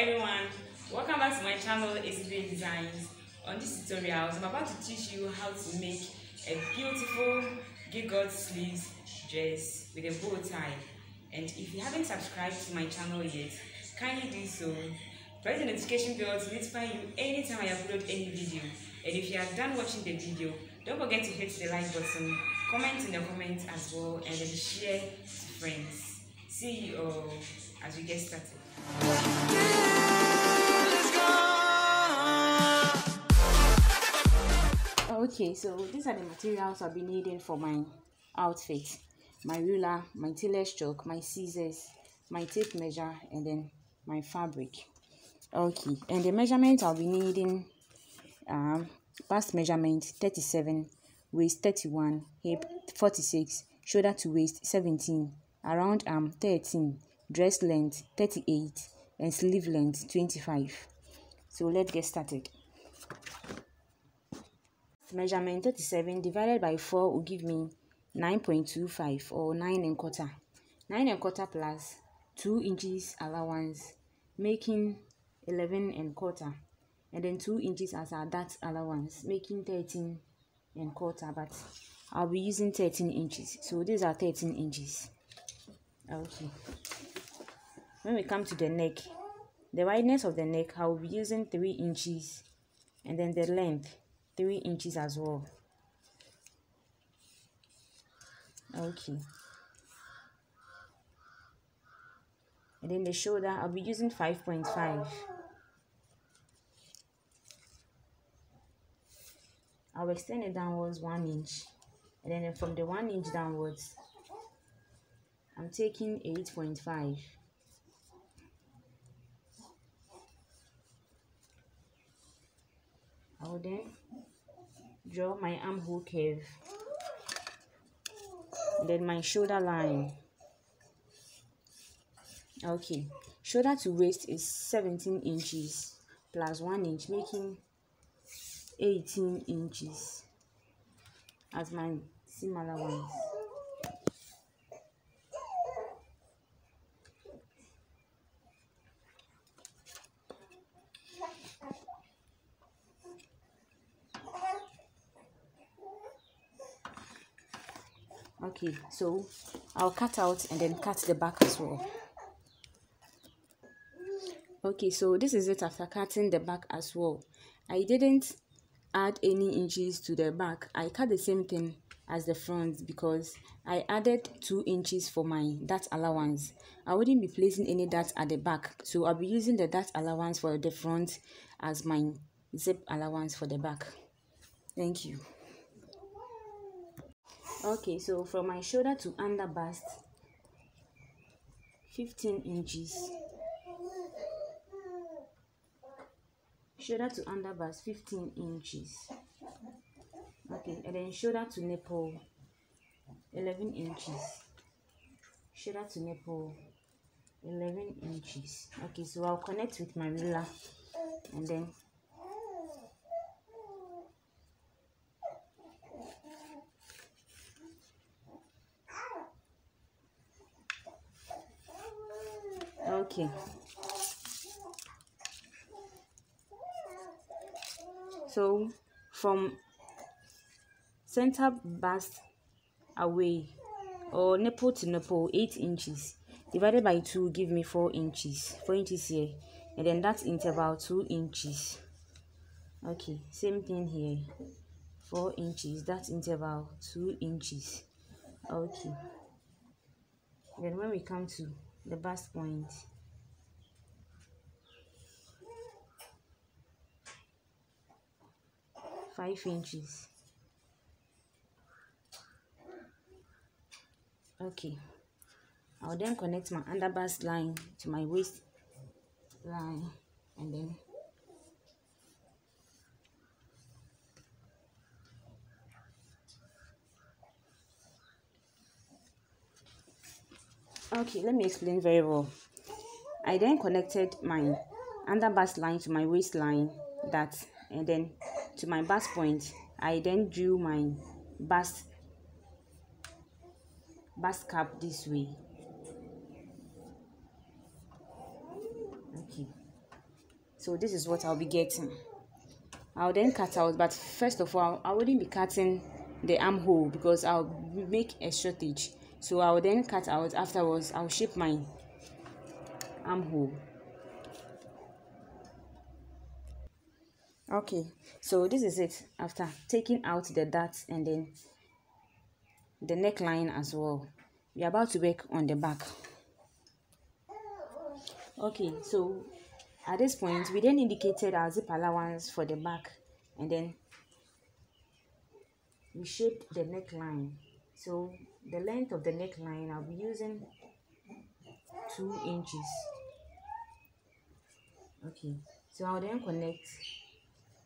everyone, welcome back to my channel ACB Designs. On this tutorial, I'm about to teach you how to make a beautiful Gigot sleeves dress with a bow tie. And if you haven't subscribed to my channel yet, kindly do so. Press the notification bell to notify you anytime I upload any video. And if you are done watching the video, don't forget to hit the like button, comment in the comments as well, and then share to friends. See you all as we get started. Okay, so these are the materials I'll be needing for my outfit: my ruler, my tailor's chalk, my scissors, my tape measure, and then my fabric. Okay, and the measurement I'll be needing: bust measurement 37, waist 31, hip 46, shoulder to waist 17, around arm 13, dress length 38, and sleeve length 25. So let's get started. Measurement 37 divided by 4 will give me 9.25 or 9 1/4. 9 1/4 plus 2 inches allowance, making 11 1/4, and then 2 inches as our dart allowance, making 13 1/4, but I'll be using 13 inches, so these are 13 inches. Okay, when we come to the neck, the wideness of the neck, I will be using 3 inches, and then the length 3 inches as well. Okay, and then the shoulder, I'll be using 5.5. I'll extend it downwards 1 inch, and then from the 1 inch downwards, I'm taking 8.5. I will then draw my armhole curve, and then my shoulder line. Okay, shoulder to waist is 17 inches plus 1 inch, making 18 inches as my similar ones. Okay, so I'll cut out and then cut the back as well. Okay, so this is it after cutting the back as well. I didn't add any inches to the back. I cut the same thing as the front because I added 2 inches for my dart allowance. I wouldn't be placing any dart at the back, so I'll be using the dart allowance for the front as my zip allowance for the back. Thank you. Okay, so from my shoulder to under bust, 15 inches. Shoulder to under bust, 15 inches. Okay, and then shoulder to nipple, 11 inches. Shoulder to nipple, 11 inches. Okay, so I'll connect with my ruler and then okay. So from center bust away or nipple to nipple, 8 inches divided by 2 give me 4 inches. 4 inches here, and then that interval 2 inches. Okay, same thing here, 4 inches, that interval 2 inches. Okay, then when we come to the bust point, five inches. Okay, I'll then connect my under bust line to my waist line, and then okay, let me explain very well. I then connected my under bust line to my waistline, and then to my bust point. I then drew my bust cap this way. Okay, So this is what I'll be getting. I'll then cut out, but first of all, I wouldn't be cutting the armhole because I'll make a shortage. So I'll then cut out. Afterwards, I'll shape my armhole. Okay, so this is it after taking out the darts and then the neckline as well. We are about to work on the back. Okay, so at this point we then indicated our zip allowance for the back, and then we shaped the neckline. So the length of the neckline, I'll be using 2 inches. Okay, so I'll then connect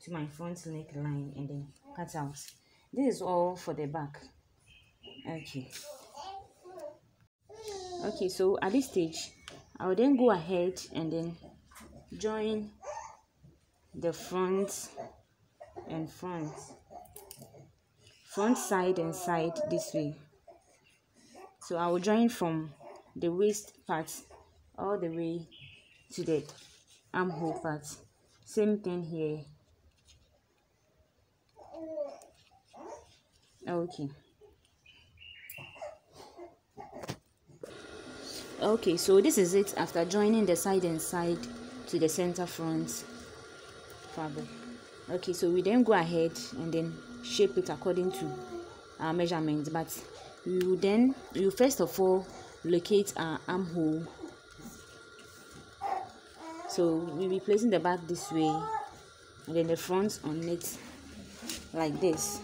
to my front neckline and then cut out. This is all for the back. Okay, so at this stage I'll then go ahead and then join the front side and side this way. So I will join from the waist part all the way to the armhole part. Same thing here. Okay, so this is it after joining the side and side to the center front fabric. Okay, so we then go ahead and then shape it according to our measurements, but we will first of all locate our armhole. So we'll be placing the back this way and then the front on it like this.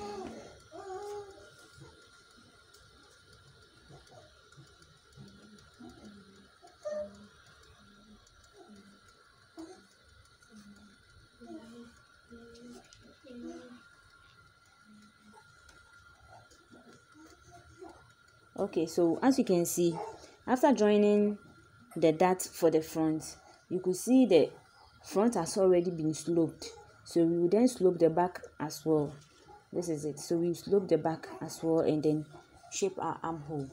Okay, so as you can see, after joining the dart for the front, you could see the front has already been sloped. So we will then slope the back as well. This is it. So we slope the back as well and then shape our armhole.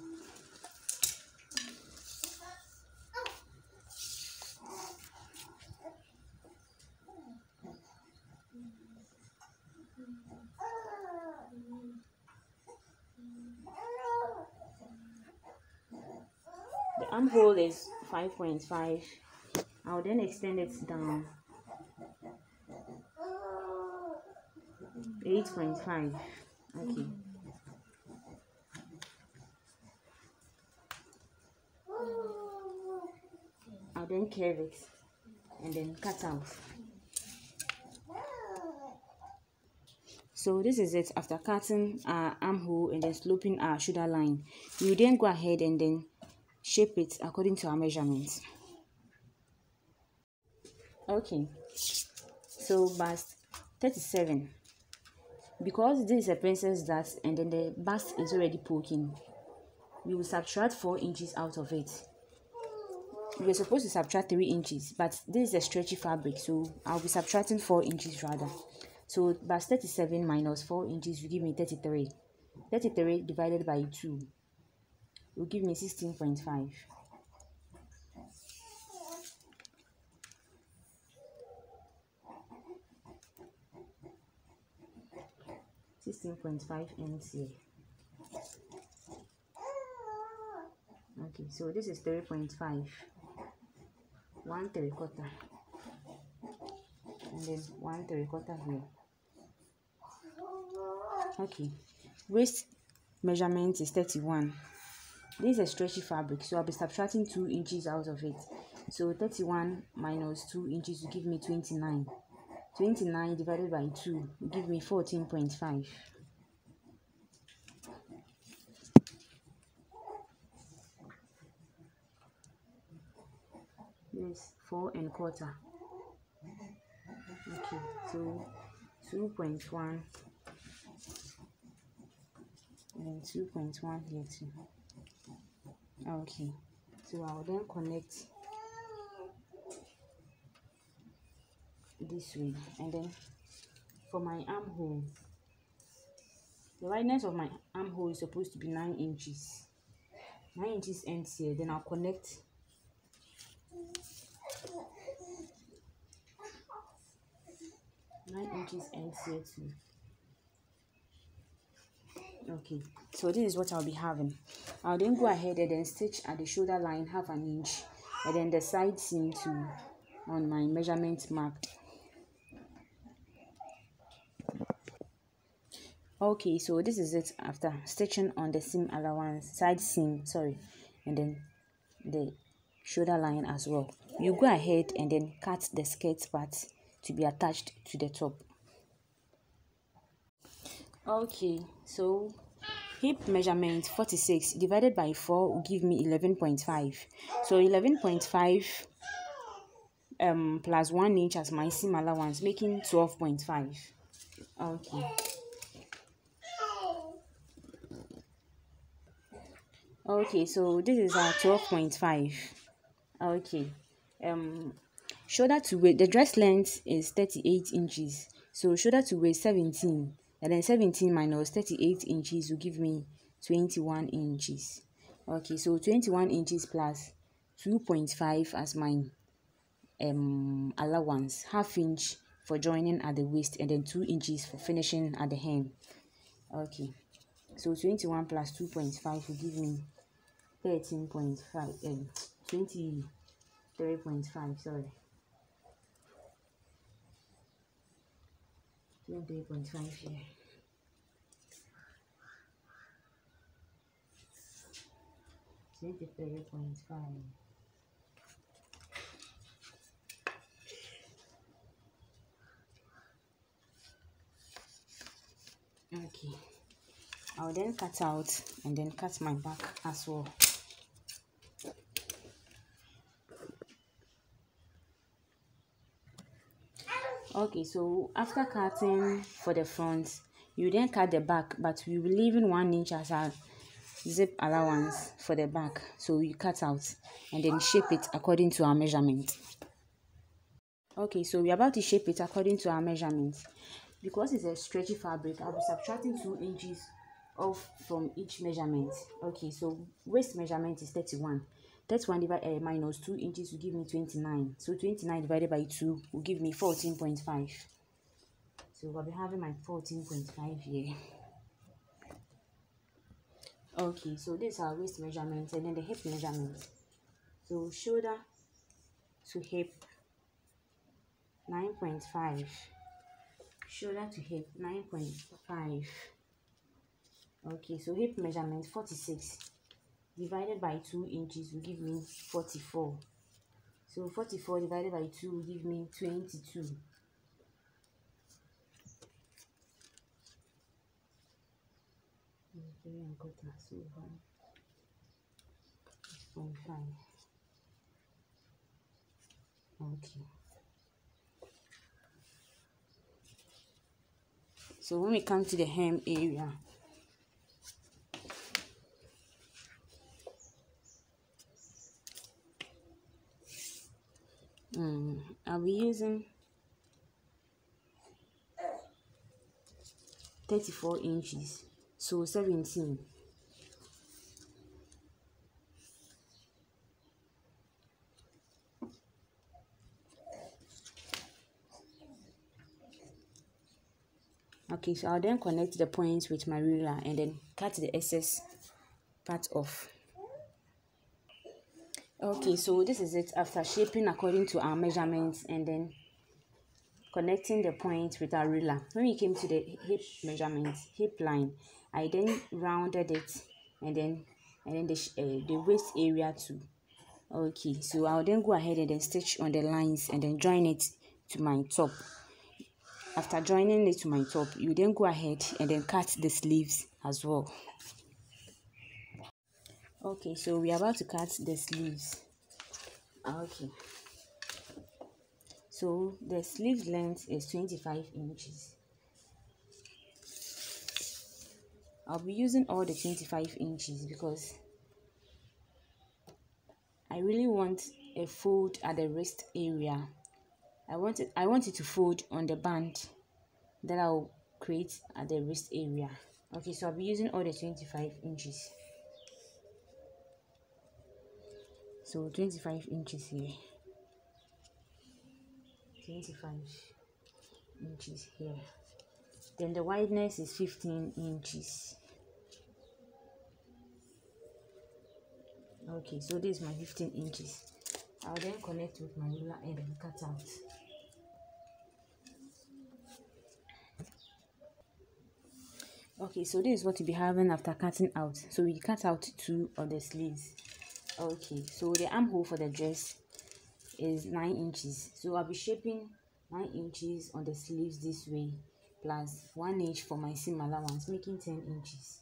The armhole is 5.5. I'll then extend it down 8.5. Okay. I'll then curve it and then cut out. So this is it after cutting our armhole and then sloping our shoulder line. We will then go ahead and then shape it according to our measurements. Okay, so bust 37. Because this is a princess dart and then the bust is already poking, we will subtract 4 inches out of it. We were supposed to subtract 3 inches, but this is a stretchy fabric, so I'll be subtracting 4 inches rather. So bust 37 minus 4 inches will give me 33. 33 divided by 2 will give me 16.5. ends here. Okay, so this is 3.5, 1 3/4, and then 1 3/4 here. Okay, waist measurement is 31. This is a stretchy fabric, so I'll be subtracting 2 inches out of it. So 31 minus 2 inches will give me 29. 29 divided by 2 will give me 14.5. Yes, 4 1/4. Okay, so 2.1 and 2.1 here too. Okay, so I'll then connect this way, and then for my armhole, the wideness of my armhole is supposed to be 9 inches. 9 inches ends here. Then I'll connect 9 inches ends here too. Okay, so this is what I'll be having. I'll then go ahead and then stitch at the shoulder line 1/2 inch, and then the side seam too on my measurement mark. Okay, so this is it after stitching on the seam allowance, side seam, sorry, and then the shoulder line as well. You go ahead and then cut the skirt part to be attached to the top. Okay, so hip measurement 46 divided by 4 will give me 11.5. So 11.5 plus 1 inch as my seam allowance, making 12.5. Okay. Okay, so this is our 12.5. Okay. Shoulder to waist, the dress length is 38 inches. So shoulder to waist 17. And then 17 minus 38 inches will give me 21 inches. Okay, so 21 inches plus 2.5 as my allowance, 1/2 inch for joining at the waist, and then 2 inches for finishing at the hem. Okay, so 21 plus 2.5 will give me 13.5 23.5, sorry, 23.5 here. $23.5. Okay, I'll then cut out and then cut my back as well. Okay, so after cutting for the front, you then cut the back, but we will leaving 1 inch as a zip allowance for the back. So you cut out and then shape it according to our measurement. Okay, so we're about to shape it according to our measurement. Because it's a stretchy fabric, I'll be subtracting 2 inches off from each measurement. Okay, so waist measurement is 31. 31 divided minus 2 inches will give me 29. So 29 divided by 2 will give me 14.5. So I'll be having my 14.5 here. Okay, so this is our waist measurement, and then the hip measurement. So shoulder to hip 9.5. Shoulder to hip 9.5. Okay, so hip measurement 46 divided by 2 inches will give me 44. So 44 divided by 2 will give me 22. So 1.5. Okay. So when we come to the hem area, I'll be using 34 inches, so 17. Okay, so I'll then connect the points with my ruler and then cut the excess part off. Okay, so this is it after shaping according to our measurements and then connecting the point with our ruler. When we came to the hip measurement, hip line, I then rounded it and then the waist area too. Okay, so I'll then go ahead and then stitch on the lines and then join it to my top. After joining it to my top, you then go ahead and then cut the sleeves as well. Okay, so we are about to cut the sleeves. Okay, so the sleeve length is 25 inches. I'll be using all the 25 inches because I really want a fold at the wrist area. I want it to fold on the band that I'll create at the wrist area. Okay, so I'll be using all the 25 inches. So 25 inches here. 25. inches here. Then the wideness is 15 inches. Okay, so this is my 15 inches. I'll then connect with my ruler and then cut out. Okay, so this is what you'll be having after cutting out. So we cut out 2 of the sleeves. Okay, so the armhole for the dress is 9 inches. So I'll be shaping 9 inches on the sleeves this way, plus 1 inch for my seam allowance, making 10 inches.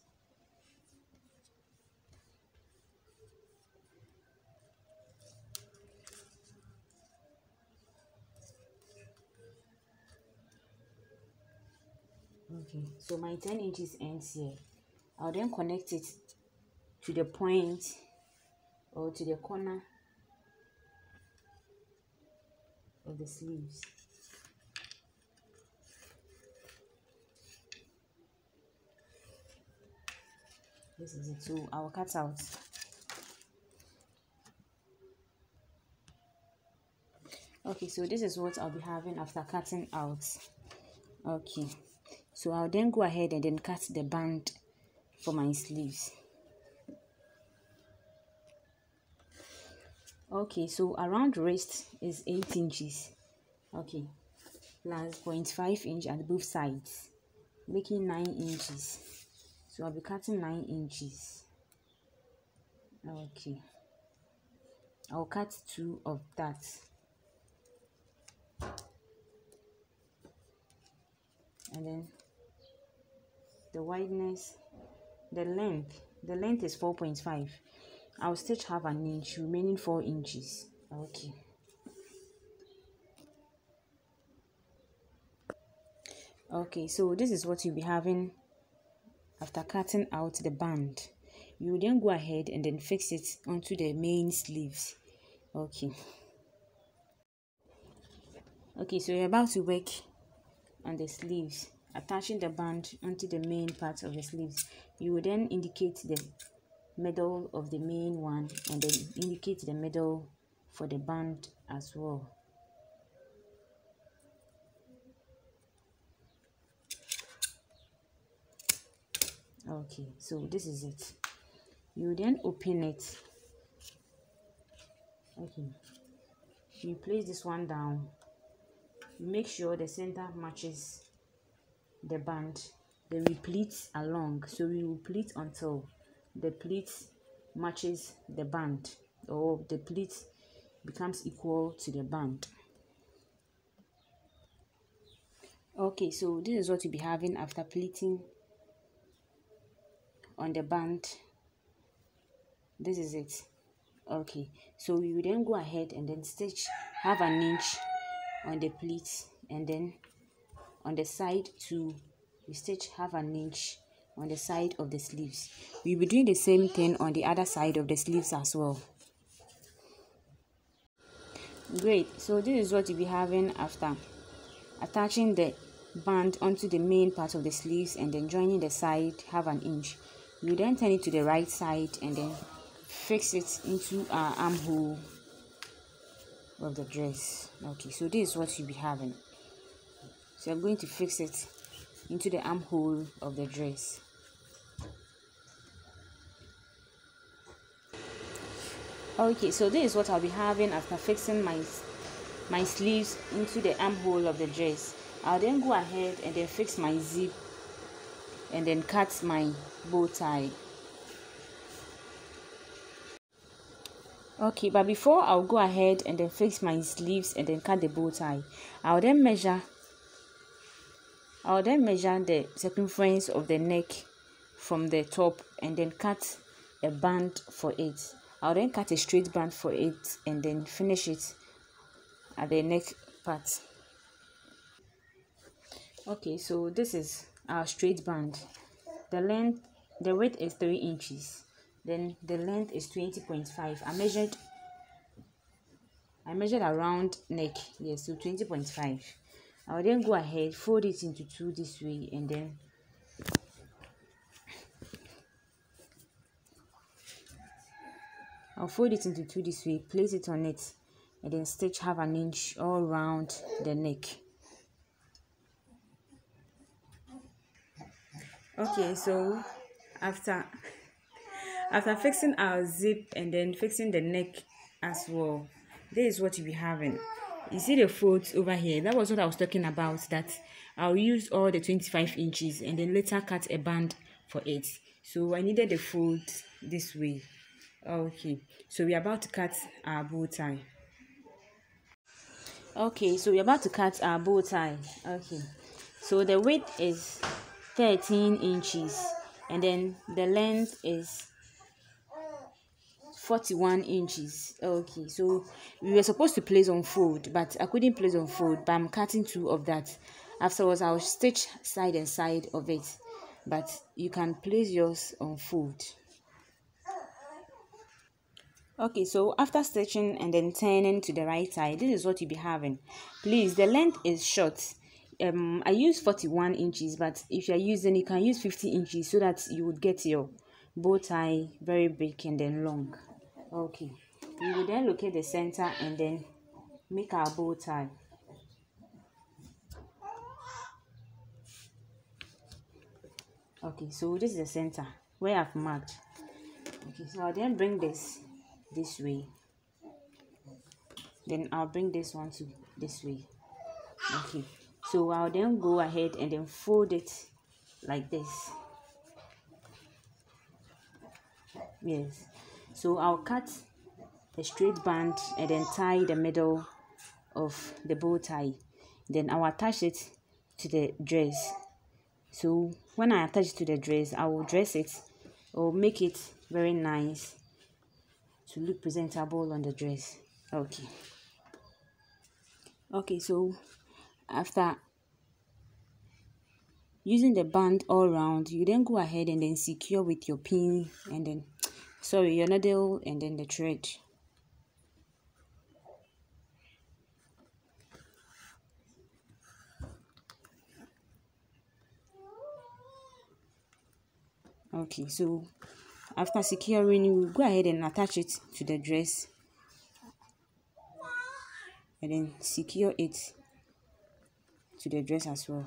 Okay, so my 10 inches ends here. I'll then connect it to the point or to the corner of the sleeves. This is it. So I'll cut out. Okay, so this is what I'll be having after cutting out. Okay, so I'll then go ahead and then cut the band for my sleeves. Okay, so around wrist is 8 inches. Okay, plus 0.5 inch at both sides, making 9 inches. So I'll be cutting 9 inches. Okay, I'll cut 2 of that. And then the wideness, the length is 4.5. I'll stitch half an inch, remaining 4 inches. Okay. Okay, so this is what you'll be having after cutting out the band. You will then go ahead and then fix it onto the main sleeves. Okay. Okay, so you're about to work on the sleeves, attaching the band onto the main part of the sleeves. You will then indicate the middle of the main one and then indicate the middle for the band as well. Okay, so this is it. You then open it. Okay, you place this one down. You make sure the center matches the band. Then we pleat along, so we will pleat until the pleat matches the band, or the pleat becomes equal to the band. Okay, so this is what you'll be having after pleating on the band. This is it. Okay, so we will then go ahead and then stitch half an inch on the pleat, and then on the side too, we stitch half an inch on the side of the sleeves. We'll be doing the same thing on the other side of the sleeves as well. Great, so this is what you'll be having after attaching the band onto the main part of the sleeves and then joining the side half an inch. You then turn it to the right side and then fix it into our armhole of the dress. Okay, so this is what you'll be having. So I'm going to fix it into the armhole of the dress. Okay, so this is what I'll be having after fixing my sleeves into the armhole of the dress. I'll then go ahead and then fix my zip and then cut my bow tie. Okay, but before I'll go ahead and then fix my sleeves and then cut the bow tie, I'll then measure the circumference of the neck from the top and then cut a band for it. I'll then cut a straight band for it and then finish it at the neck part. Okay, so this is our straight band. The width is 3 inches. Then the length is 20.5. I measured around neck. Yes, so 20.5. I'll then go ahead, fold it into 2 this way, and then I'll fold it into 2 this way, place it on it, and then stitch half an inch all around the neck. Okay, so after fixing our zip and then fixing the neck as well, this is what you'll be having. You see the folds over here? That was what I was talking about, that I'll use all the 25 inches and then later cut a band for it. So I needed the folds this way. Okay, so we're about to cut our bow tie. Okay, so we're about to cut our bow tie. Okay, so the width is 13 inches and then the length is 41 inches. Okay, so we were supposed to place on fold, but I couldn't place on fold, but I'm cutting two of that. Afterwards, I'll stitch side and side of it, but you can place yours on fold. Okay, so after stitching and then turning to the right side, this is what you'll be having. Please, the length is short. I use 41 inches, but if you're using, you can use 50 inches so that you would get your bow tie very big and then long. Okay, we will then locate the center and then make our bow tie. Okay, so this is the center where I've marked. Okay, so I'll then bring this way. Then I'll bring this one to this way. Okay, so I'll then go ahead and then fold it like this. Yes, so I'll cut a straight band and then tie the middle of the bow tie. Then I'll attach it to the dress. So when I attach it to the dress, I will dress it or make it very nice to look presentable on the dress. Okay, so after using the band all around, you then go ahead and then secure with your pin and then your needle and then the thread. Okay, so after securing, you go ahead and attach it to the dress and then secure it to the dress as well.